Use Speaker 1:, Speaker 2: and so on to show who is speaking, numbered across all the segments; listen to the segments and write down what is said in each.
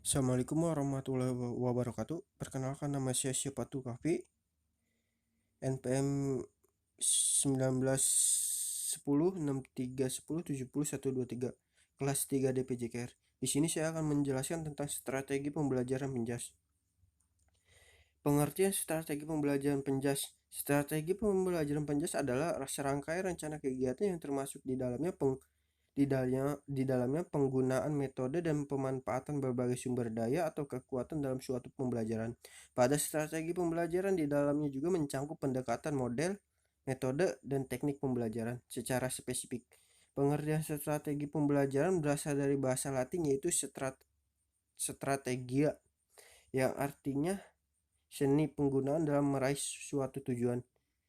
Speaker 1: Assalamualaikum warahmatullahi wabarakatuh. Perkenalkan, nama saya Syafatu Kahfi, NPM 1910 6310 123, kelas 3 DPJKR. Di sini saya akan menjelaskan tentang strategi pembelajaran penjas. Pengertian strategi pembelajaran penjas. Strategi pembelajaran penjas adalah serangkaian rencana kegiatan yang termasuk di dalamnya penggunaan metode dan pemanfaatan berbagai sumber daya atau kekuatan dalam suatu pembelajaran. Pada strategi pembelajaran di dalamnya juga mencakup pendekatan model, metode, dan teknik pembelajaran secara spesifik. Pengertian strategi pembelajaran berasal dari bahasa Latin, yaitu strategia, yang artinya seni penggunaan dalam meraih suatu tujuan.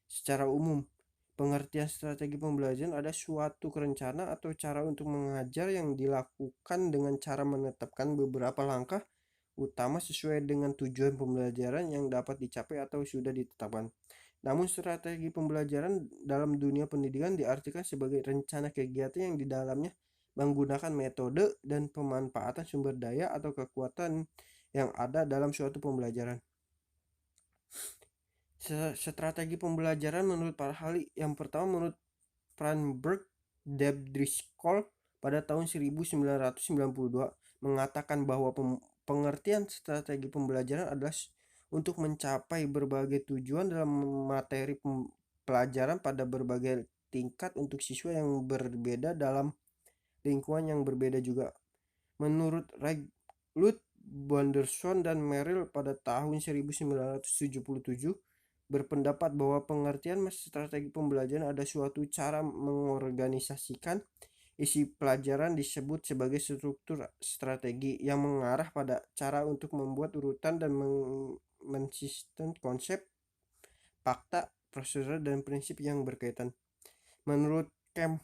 Speaker 1: Secara umum, pengertian strategi pembelajaran ada suatu rencana atau cara untuk mengajar yang dilakukan dengan cara menetapkan beberapa langkah utama sesuai dengan tujuan pembelajaran yang dapat dicapai atau sudah ditetapkan. Namun strategi pembelajaran dalam dunia pendidikan diartikan sebagai rencana kegiatan yang di dalamnya menggunakan metode dan pemanfaatan sumber daya atau kekuatan yang ada dalam suatu pembelajaran. Strategi pembelajaran menurut para ahli, yang pertama menurut Franberg Debdriscoll pada tahun 1992 mengatakan bahwa pengertian strategi pembelajaran adalah untuk mencapai berbagai tujuan dalam materi pelajaran pada berbagai tingkat untuk siswa yang berbeda dalam lingkungan yang berbeda juga. Menurut Lud Bonderson dan Merrill pada tahun 1977 berpendapat bahwa pengertian strategi pembelajaran ada suatu cara mengorganisasikan isi pelajaran disebut sebagai struktur strategi yang mengarah pada cara untuk membuat urutan dan mensisten konsep, fakta, prosedur, dan prinsip yang berkaitan. Menurut Kemp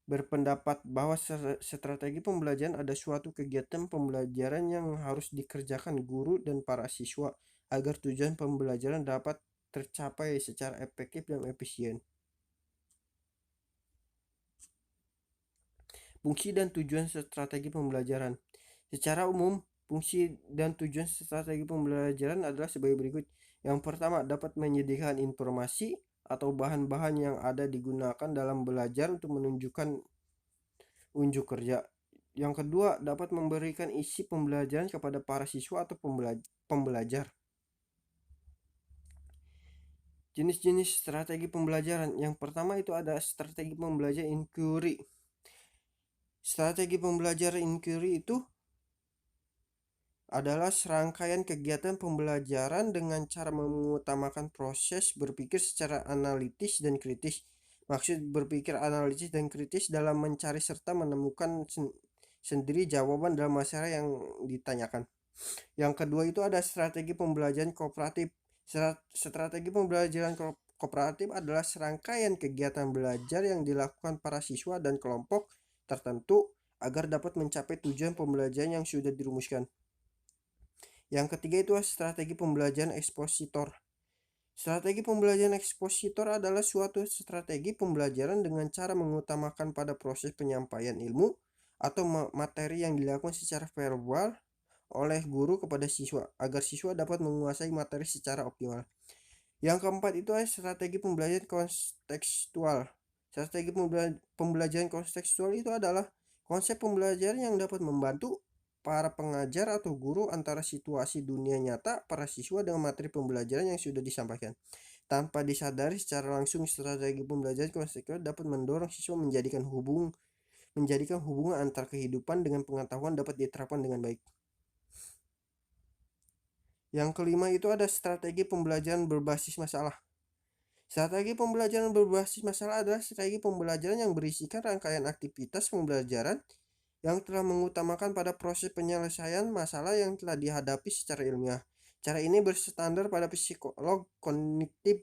Speaker 1: berpendapat bahwa strategi pembelajaran ada suatu kegiatan pembelajaran yang harus dikerjakan guru dan para siswa agar tujuan pembelajaran dapat tercapai secara efektif dan efisien. Fungsi dan tujuan strategi pembelajaran. Secara umum, fungsi dan tujuan strategi pembelajaran adalah sebagai berikut. Yang pertama, dapat menyediakan informasi atau bahan-bahan yang ada digunakan dalam belajar untuk menunjukkan unjuk kerja. Yang kedua, dapat memberikan isi pembelajaran kepada para siswa atau pembelajar. Jenis-jenis strategi pembelajaran. Yang pertama itu ada strategi pembelajaran inquiry. Strategi pembelajaran inquiry itu adalah serangkaian kegiatan pembelajaran dengan cara mengutamakan proses berpikir secara analitis dan kritis. Maksud berpikir analitis dan kritis dalam mencari serta menemukan sendiri jawaban dalam masalah yang ditanyakan. Yang kedua itu ada strategi pembelajaran kooperatif. Strategi pembelajaran kooperatif adalah serangkaian kegiatan belajar yang dilakukan para siswa dan kelompok tertentu agar dapat mencapai tujuan pembelajaran yang sudah dirumuskan. Yang ketiga itu strategi pembelajaran ekspositor. Strategi pembelajaran ekspositor adalah suatu strategi pembelajaran dengan cara mengutamakan pada proses penyampaian ilmu atau materi yang dilakukan secara verbal oleh guru kepada siswa agar siswa dapat menguasai materi secara optimal. Yang keempat itu adalah strategi pembelajaran kontekstual. Strategi pembelajaran kontekstual itu adalah konsep pembelajaran yang dapat membantu para pengajar atau guru antara situasi dunia nyata para siswa dengan materi pembelajaran yang sudah disampaikan. Tanpa disadari secara langsung, strategi pembelajaran kontekstual dapat mendorong siswa menjadikan hubungan antar kehidupan dengan pengetahuan dapat diterapkan dengan baik. Yang kelima itu ada strategi pembelajaran berbasis masalah. Strategi pembelajaran berbasis masalah adalah strategi pembelajaran yang berisikan rangkaian aktivitas pembelajaran yang telah mengutamakan pada proses penyelesaian masalah yang telah dihadapi secara ilmiah. Cara ini bersandar pada psikolog kognitif